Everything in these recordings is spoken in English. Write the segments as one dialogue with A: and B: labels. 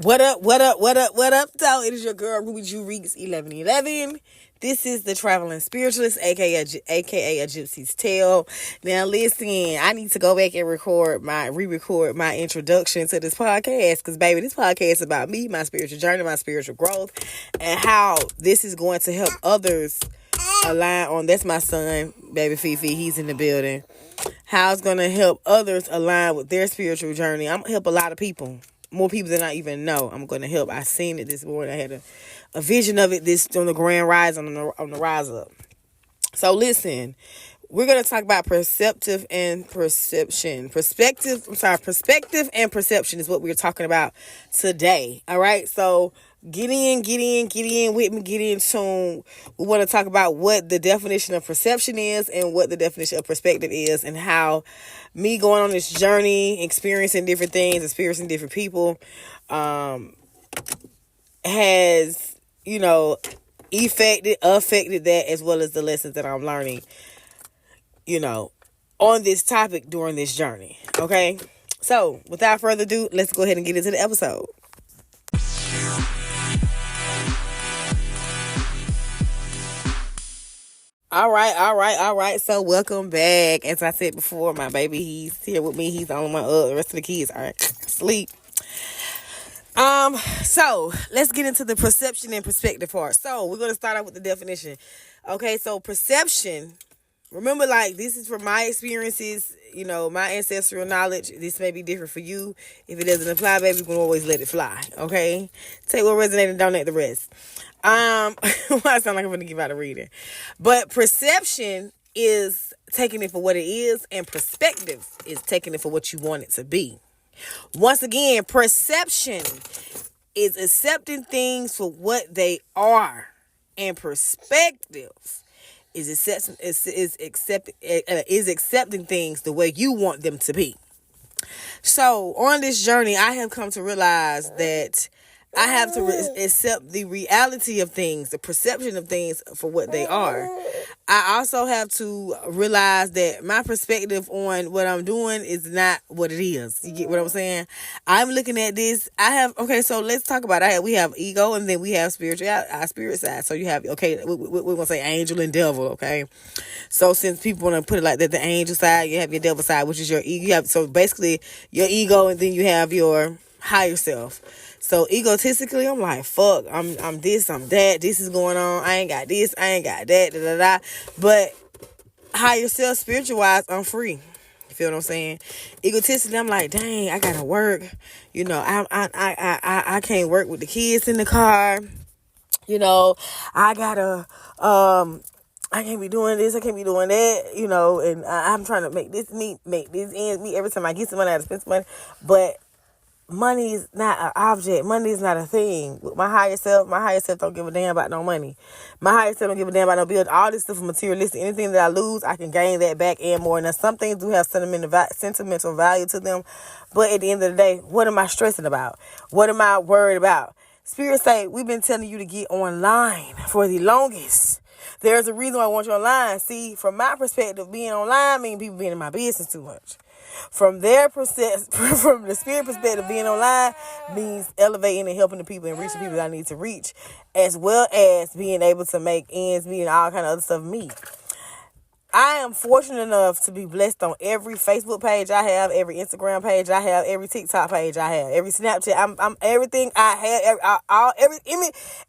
A: What up, what up, what up, what up, though? It is your girl, Ruby Jew Reeks 1111. This is the Traveling Spiritualist, aka a Gypsy's Tale. Now, listen, I need to go back and re-record my introduction to this podcast, because, baby, this podcast is about me, my spiritual journey, my spiritual growth, and how this is going to help others align on. That's my son, baby Fifi. He's in the building. How it's going to help others align with their spiritual journey. I'm going to help a lot of people. More people than I even know. I'm going to help. I seen it this morning. I had a vision of it this on the grand rise, on the rise up. So listen, we're going to talk about perceptive and perception. Perspective and perception is what we're talking about today. All right. So get in with me, get in tune. We want to talk about what the definition of perception is and what the definition of perspective is, and how me going on this journey, experiencing different things, experiencing different people, has, affected that, as well as the lessons that I'm learning, on this topic during this journey. Okay. So without further ado, let's go ahead and get into the episode. All right. So welcome back. As I said before, my baby, he's here with me. He's on the rest of the kids are asleep. So let's get into the perception and perspective part. So we're going to start out with the definition. Okay. So perception, remember, this is from my experiences, my ancestral knowledge. This may be different for you. If it doesn't apply, baby, we can always let it fly. Okay. Take what resonates and donate the rest. Why I sound like I'm going to give out a reading. But perception is taking it for what it is, and perspective is taking it for what you want it to be. Once again, perception is accepting things for what they are, and perspective is accepting things the way you want them to be. So on this journey, I have come to realize that I have to accept the reality of things, the perception of things for what they are. I also have to realize that my perspective on what I'm doing is not what it is. You get what I'm saying? I'm looking at this. So let's talk about it. We have ego, and then we have our spirit side. So you have, we're going to say angel and devil, okay? So since people want to put it like that, the angel side, you have your devil side, which is your ego. So basically your ego, and then you have your higher self. So egotistically, I'm like, fuck, I'm this, I'm that, this is going on, I ain't got this, I ain't got that, da da da. But higher self, spiritual wise, I'm free. You feel what I'm saying? Egotistically, I'm like, dang, I gotta work. I can't work with the kids in the car. I gotta I can't be doing this, I can't be doing that, and I'm trying to make this ends meet. Every time I get some money, I have to spend some money. But money is not an object. Money is not a thing. With my higher self don't give a damn about no money. My higher self don't give a damn about no bills. All this stuff is materialistic. Anything that I lose, I can gain that back and more. Now, some things do have sentimental value to them. But at the end of the day, what am I stressing about? What am I worried about? Spirit say, we've been telling you to get online for the longest. There's a reason why I want you online. See, from my perspective, being online means people being in my business too much. From their from the spirit perspective, being online means elevating and helping the people and reaching people that I need to reach, as well as being able to make ends meet and all kind of other stuff meet. I am fortunate enough to be blessed on every Facebook page I have, every Instagram page I have, every TikTok page I have, every Snapchat. I'm everything I have,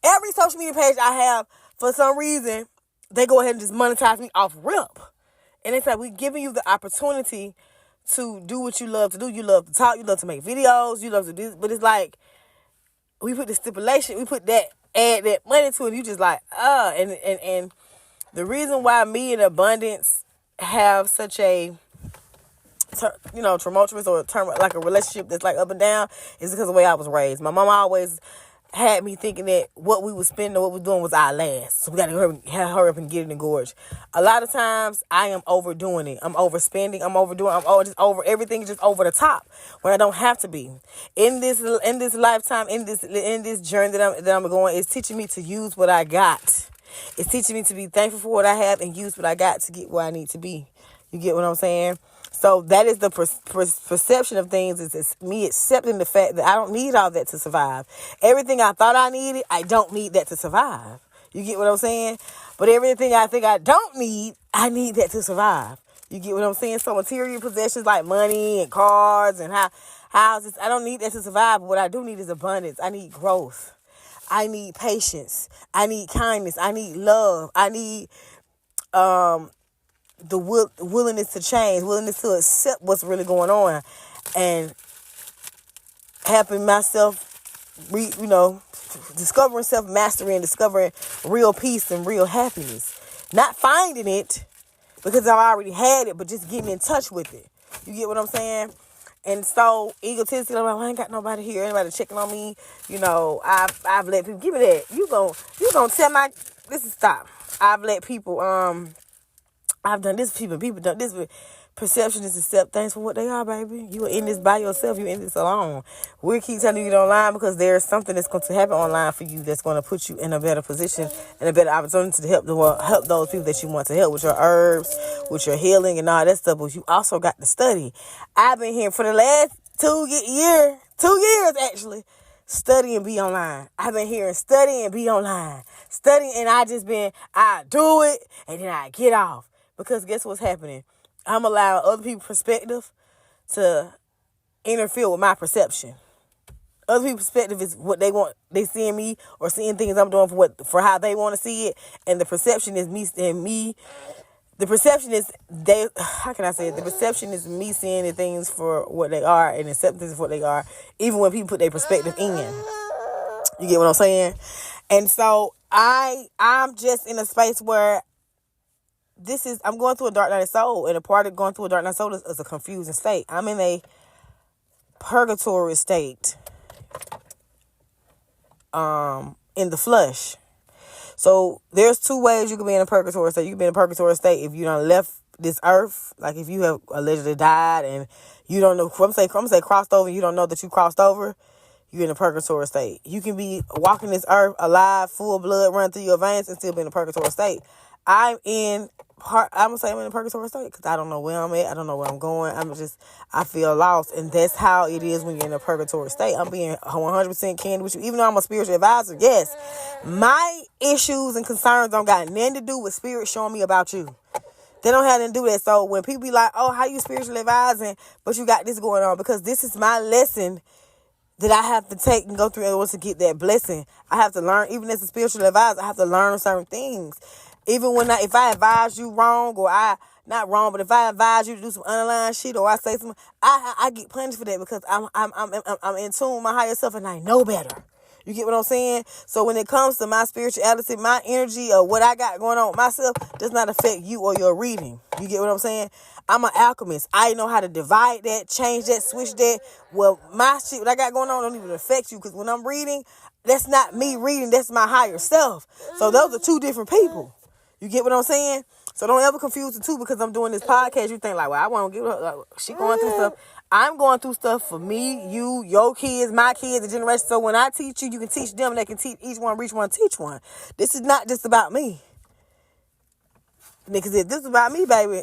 A: every social media page I have. For some reason, they go ahead and just monetize me off rip. And it's like, we're giving you the opportunity to do what you love to do. You love to talk, you love to make videos, you love to do this. But it's like, we put the stipulation, we put that, add that money to it, and you just like, and the reason why me and Abundance have such a, tumultuous or like a relationship that's like up and down is because of the way I was raised. My mama always had me thinking that what we were spending or what we were doing was our last. So we got to hurry up and get it in the gorge. A lot of times I am overdoing it. I'm overspending. I'm over everything, just over the top when I don't have to be. In this lifetime, in this journey that I'm going, it's teaching me to use what I got. It's teaching me to be thankful for what I have and use what I got to get where I need to be. You get what I'm saying? So that is the perception of things. Is me accepting the fact that I don't need all that to survive. Everything I thought I needed, I don't need that to survive. You get what I'm saying? But everything I think I don't need, I need that to survive. You get what I'm saying? So material possessions like money and cars and houses, I don't need that to survive. But what I do need is abundance. I need growth. I need patience. I need kindness. I need love. I need the willingness to change, willingness to accept what's really going on, and helping myself, discovering self-mastery and discovering real peace and real happiness. Not finding it because I've already had it, but just getting in touch with it. You get what I'm saying? And so egotistic, I'm like, well, I ain't got nobody here, anybody checking on me. I've let people, give me that. You gonna tell my, this is stop. I've let people, I've done this, people done this. Perception is accept things for what they are, baby. You are in this by yourself. You're in this alone. We keep telling you to get online because there's something that's going to happen online for you that's going to put you in a better position and a better opportunity to help those people that you want to help with your herbs, with your healing and all that stuff. But you also got to study. I've been here for the last 2 years actually, study and be online. I've been here and study and be online. Study and I do it and then I get off. Because guess what's happening? I'm allowing other people's perspective to interfere with my perception. Other people's perspective is what they want. They seeing me or seeing things I'm doing for how they want to see it. And the perception is me and me. The perception is how can I say it? The perception is me seeing the things for what they are and accepting things for what they are, even when people put their perspective in. You get what I'm saying? And so I'm just in a space where I'm going through a dark night of soul, and a part of going through a dark night of soul is a confusing state. I'm in a purgatory state, in the flesh. So there's 2 ways you can be in a purgatory state. You can be in a purgatory state if you done left this earth, like if you have allegedly died and you don't know, I'm gonna say crossed over, and you don't know that you crossed over. You're in a purgatory state. You can be walking this earth alive, full blood running through your veins, and still be in a purgatory state. I'm in a purgatory state because I don't know where I'm at. I don't know where I'm going. I feel lost. And that's how it is when you're in a purgatory state. I'm being 100% candid with you. Even though I'm a spiritual advisor, yes, my issues and concerns don't got nothing to do with spirit showing me about you. They don't have nothing to do that. So when people be like, oh, how you spiritually advising, but you got this going on? Because this is my lesson that I have to take and go through in order to get that blessing. I have to learn, even as a spiritual advisor, I have to learn certain things. Even if I advise you wrong, or not wrong, but if I advise you to do some underlying shit, or I say something, I get punished for that because I'm in tune with my higher self and I know better. You get what I'm saying? So when it comes to my spirituality, my energy, or what I got going on with myself does not affect you or your reading. You get what I'm saying? I'm an alchemist. I know how to divide that, change that, switch that. Well, my shit, what I got going on don't even affect you, because when I'm reading, that's not me reading, that's my higher self. So those are 2 different people. You get what I'm saying? So don't ever confuse the 2 because I'm doing this podcast. You think like, well, I won't give her, she going through stuff. I'm going through stuff for me, you, your kids, my kids, the generation. So when I teach you, you can teach them. They can teach each one, reach one, teach one. This is not just about me. Because if this was about me, baby,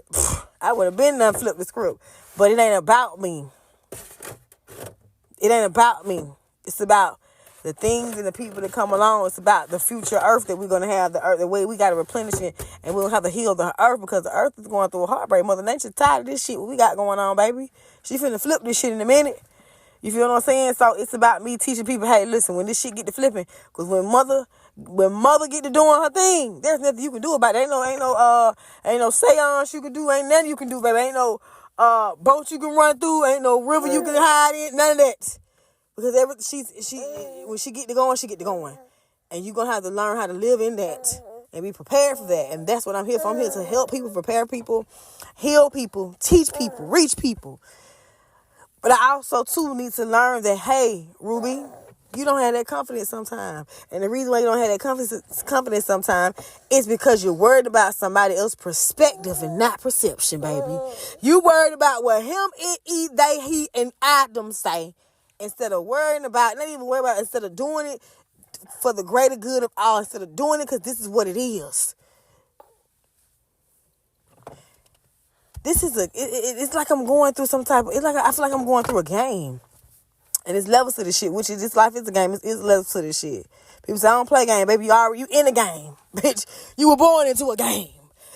A: I would have been done flipped the script. But it ain't about me. It ain't about me. It's about the things and the people that come along. It's about the future earth that we're going to have, the earth, the way we got to replenish it, and we'll have to heal the earth, because the earth is going through a heartbreak. Mother Nature's tired of this shit what we got going on, baby. She finna flip this shit in a minute. You feel what I'm saying? So it's about me teaching people, hey, listen, when this shit get to flipping, because when mother get to doing her thing, there's nothing you can do about it. Ain't no seance you can do, ain't nothing you can do, baby. Ain't no boat you can run through, ain't no river you can hide in, none of that. Because when she get to going, she get to going. And you're going to have to learn how to live in that and be prepared for that. And that's what I'm here for. I'm here to help people, prepare people, heal people, teach people, reach people. But I also, too, need to learn that, hey, Ruby, you don't have that confidence sometimes. And the reason why you don't have that confidence sometimes is because you're worried about somebody else's perspective and not perception, baby. You worried about what him, it, they, he, and I them say. Instead of instead of doing it for the greater good of all, instead of doing it because this is what it is. this is it's like I'm going through some type of, I feel like I'm going through a game. And it's levels to this shit, which is, this life is a game. It's levels to this shit. People say, I don't play game, baby. You in a game. Bitch, you were born into a game.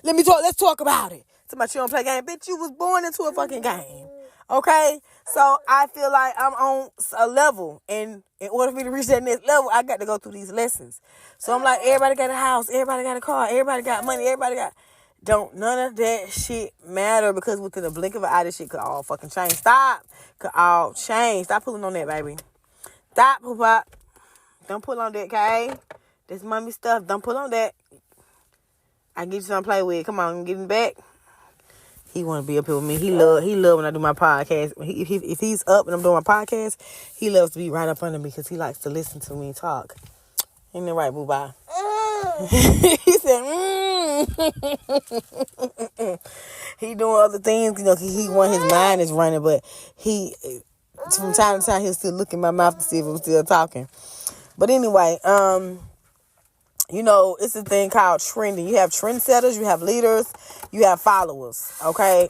A: Let's talk about it. Somebody, you don't play game. Bitch, you was born into a fucking game. Okay? So I feel like I'm on a level. And in order for me to reach that next level, I got to go through these lessons. So I'm like, everybody got a house. Everybody got a car. Everybody got money. None of that shit matter, because within a blink of an eye, this shit could all fucking change. Could all change. Stop pulling on that, baby. Stop, poop. Don't pull on that, okay? This mommy stuff. Don't pull on that. I get you something to play with. Come on, get him back. He want to be up here with me. He love when I do my podcast. If he's up and I'm doing my podcast, he loves to be right up under me because he likes to listen to me talk. Ain't that right, boo-bye? He said, He doing other things, he want, his mind is running, but he, from time to time, he'll still look in my mouth to see if I'm still talking. But anyway, it's a thing called trending. You have trendsetters, you have leaders, you have followers, okay?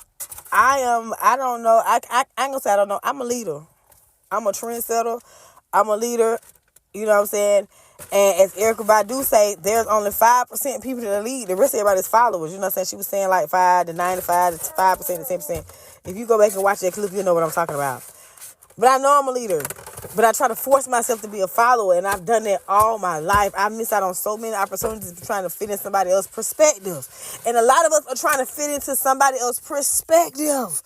A: I don't know, I ain't gonna say I don't know, I'm a leader. I'm a trendsetter, I'm a leader, you know what I'm saying? And as Erykah Badu say, there's only 5% people that lead. The rest of everybody's followers. You know what I'm saying? She was saying like 5 to 95 to 5% to 10%. If you go back and watch that clip, you'll know what I'm talking about. But I know I'm a leader. But I try to force myself to be a follower. And I've done that all my life. I miss out on so many opportunities trying to fit in somebody else's perspective. And a lot of us are trying to fit into somebody else's perspective.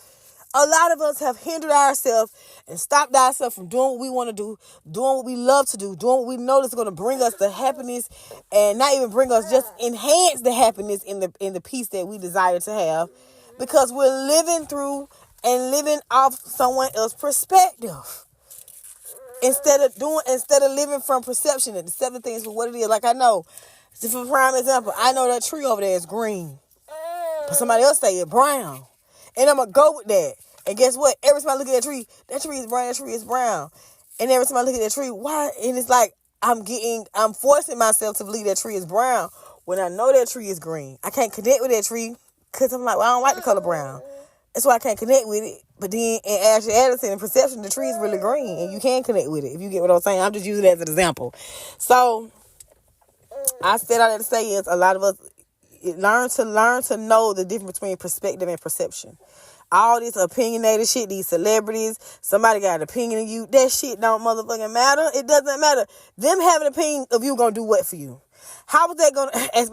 A: A lot of us have hindered ourselves and stopped ourselves from doing what we want to do, doing what we love to do, doing what we know that's going to bring us the happiness, and not even bring us, just enhance the happiness in the peace that we desire to have, because we're living through and living off someone else's perspective. Instead of living from perception and the 7 things for what it is. Like I know, for prime example, I know that tree over there is green, but somebody else say it's brown. And I'm going to go with that. And guess what? Every time I look at that tree is brown, that tree is brown. And every time I look at that tree, why? And it's like I'm forcing myself to believe that tree is brown when I know that tree is green. I can't connect with that tree because I'm like, well, I don't like the color brown. That's why I can't connect with it. But then in actuality and perception, the tree is really green. And you can connect with it, if you get what I'm saying. I'm just using it as an example. So I said all that to say is a lot of us learn to know the difference between perspective and perception. All this opinionated shit, these celebrities, somebody got an opinion of you, that shit don't motherfucking matter. It doesn't matter. Them having an opinion of you gonna do what for you? How is that gonna, as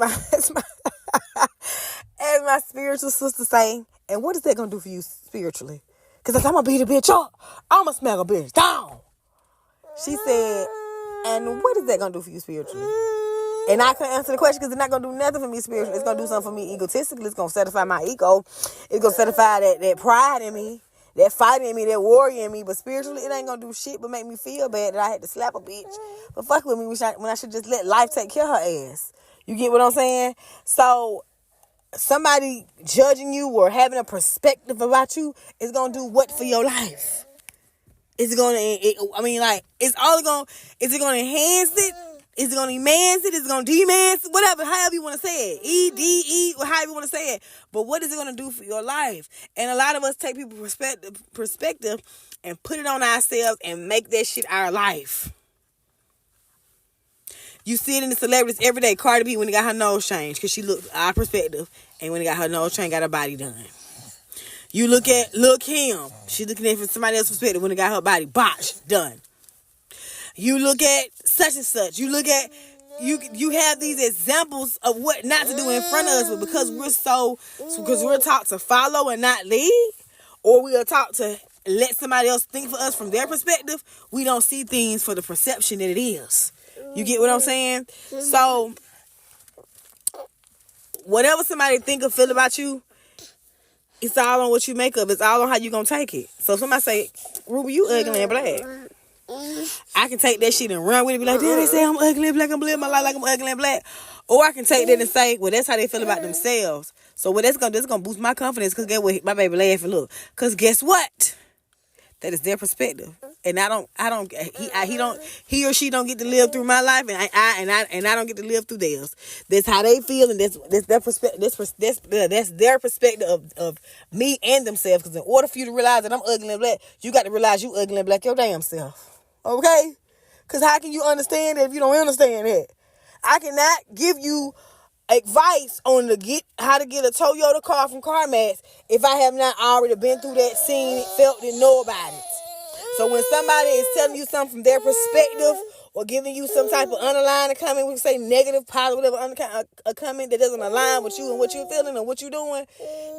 A: my spiritual sister say, and what is that gonna do for you spiritually? Because if I'm gonna beat a bitch up, I'm gonna smack a bitch down. She said, and what is that gonna do for you spiritually? And I couldn't answer the question because it's not going to do nothing for me spiritually. It's going to do something for me egotistically. It's going to satisfy my ego. It's going to satisfy that pride in me, that fight in me, that warrior in me. But spiritually, it ain't going to do shit but make me feel bad that I had to slap a bitch. But fuck with me when I should just let life take care of her ass. You get what I'm saying? So somebody judging you or having a perspective about you is going to do what for your life? Is it going to, is it going to enhance it? Is it going to enhance it? Is it going to demance it? Whatever, however you want to say it. E-D-E, or however you want to say it. But what is it going to do for your life? And a lot of us take people's perspective and put it on ourselves and make that shit our life. You see it in the celebrities every day. Cardi B, when he got her nose changed, because she looked our perspective, and when he got her nose changed, got her body done. You look at Lil' Kim. She looking at it from somebody else's perspective when he got her body botched, done. You look at such and such. You look at, you have these examples of what not to do in front of us, but because we're taught to follow and not lead, or we are taught to let somebody else think for us from their perspective, we don't see things for the perception that it is. You get what I'm saying? So, whatever somebody think or feel about you, it's all on what you make of. It's all on how you gonna take it. So if somebody say, Ruby, you ugly and black, I can take that shit and run with it, be like, damn, they say I'm ugly and black, I'm living my life like I'm ugly and black. Or I can take that and say, well, that's how they feel about themselves. So what that's gonna boost my confidence, because get what my baby laughing, look. Because guess what? That is their perspective, and he or she don't get to live through my life, and I don't get to live through theirs. That's how they feel, and that's their perspective. That's their perspective of me and themselves. Because in order for you to realize that I'm ugly and black, you got to realize you ugly and black your damn self. Okay? Because how can you understand it if you don't understand it? I cannot give you advice on how to get a Toyota car from CarMax if I have not already been through that, seen it, felt it, know about it. So when somebody is telling you something from their perspective or giving you some type of underlying comment, we can say negative, positive, whatever, a comment that doesn't align with you and what you're feeling and what you're doing,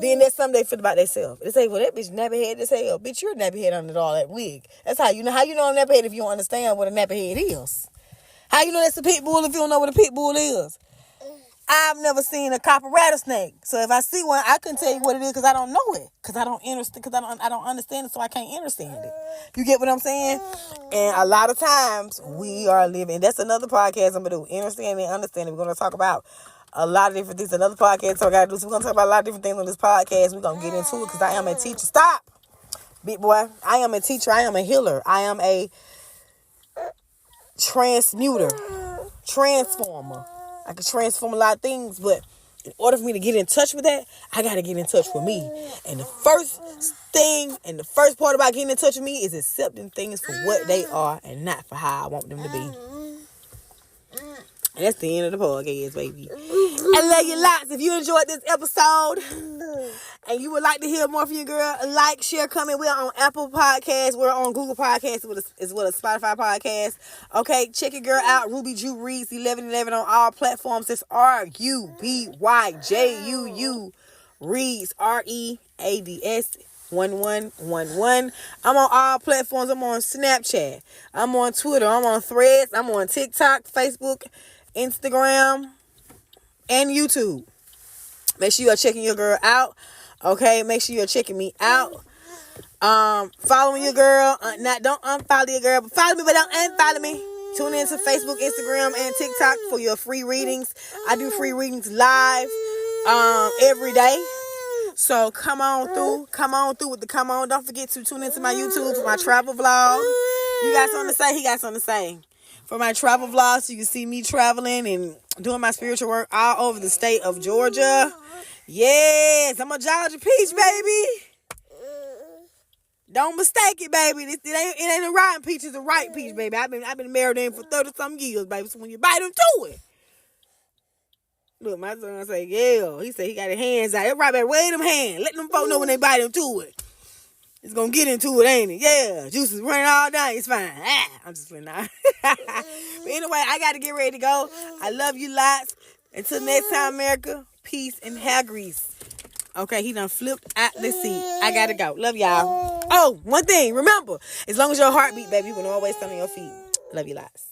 A: then that's something they feel about themselves. They say, well, that bitch nappy head as hell. Bitch, you're a nappy head under all that wig. That's how you know a nappy head if you don't understand what a nappy head is. How you know that's a pit bull if you don't know what a pit bull is? I've never seen a copper rattlesnake. So if I see one, I couldn't tell you what it is because I don't know it. Because I don't understand. Because I don't understand it, so I can't understand it. You get what I'm saying? And a lot of times we are living. That's another podcast I'm gonna do. Understanding and understanding. We're gonna talk about a lot of different things. Another podcast I gotta do. So we're gonna talk about a lot of different things on this podcast. We're gonna get into it because I am a teacher. Stop, big boy. I am a teacher. I am a healer. I am a transmuter, transformer. I can transform a lot of things, but in order for me to get in touch with that, I got to get in touch with me. And the first thing and the first part about getting in touch with me is accepting things for what they are and not for how I want them to be. And that's the end of the podcast, baby. I love you lots. If you enjoyed this episode and you would like to hear more from your girl, like, share, comment. We're on Apple Podcasts. We're on Google Podcasts as well as Spotify Podcasts. Okay, check your girl out. Ruby Ju Reads 1111 on all platforms. It's RUBYJUU Reads READS 1111. I'm on all platforms. I'm on Snapchat. I'm on Twitter. I'm on Threads. I'm on TikTok, Facebook, Instagram, and YouTube. Make sure you are checking your girl out. Okay, make sure you're checking me out. Following your girl. Don't unfollow your girl, but follow me, but don't unfollow me. Tune in to Facebook, Instagram, and TikTok for your free readings. I do free readings live every day. So come on through with the come on. Don't forget to tune into my YouTube for my travel vlog. You got something to say? He got something to say. For my travel vlog, so you can see me traveling and doing my spiritual work all over the state of Georgia. Yes, I'm a Georgia peach, baby. Don't mistake it, baby. It ain't a rotten peach, it's a ripe peach, baby. I've been married in for 30-some years, baby. So when you bite into it. Look, my son say, yeah. He said he got his hands out. Everybody better wave them hands. Let them folks know when they bite into it. It's going to get into it, ain't it? Yeah. Juice is running all down. It's fine. I'm just playing out. But anyway, I got to get ready to go. I love you lots. Until next time, America, peace and hair grease. Okay, he done flipped out the seat. I got to go. Love y'all. Oh, one thing. Remember, as long as your heart beat, baby, you can always stand on your feet. Love you lots.